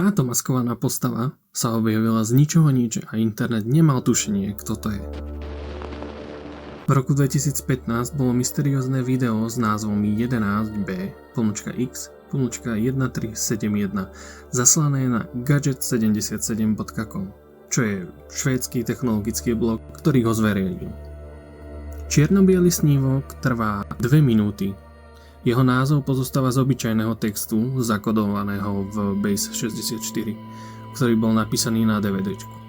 Táto maskovaná postava sa objavila z ničoho nič a internet nemal tušenie, kto to je. V roku 2015 bolo mysteriózne video s názvom 11B.X.1371 zaslané na gadget77.com, čo je švédsky technologický blog, ktorý ho zverejnil. Čierno-biely snívok trvá 2 minúty. Jeho názov pozostáva z obyčajného textu zakodovaného v Base64, ktorý bol napísaný na DVDčku.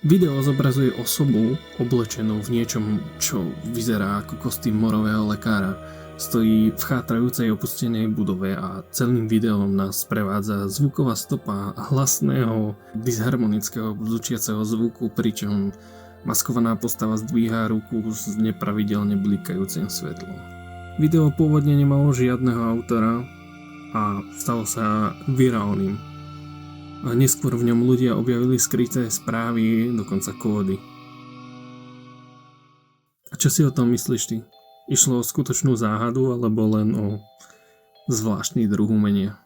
Video zobrazuje osobu oblečenú v niečom, čo vyzerá ako kostým morového lekára. Stojí v chátrajúcej opustenej budove a celým videom nás prevádza zvuková stopa hlasného, disharmonického bzučiaceho zvuku, pričom maskovaná postava zdvíhá ruku s nepravidelne blikajúcim svetlom. Video pôvodne nemalo žiadneho autora a stalo sa virálnym. A neskôr v ňom ľudia objavili skryté správy, dokonca kódy. A čo si o tom myslíš ty? Išlo o skutočnú záhadu alebo len o zvláštny druh umenia?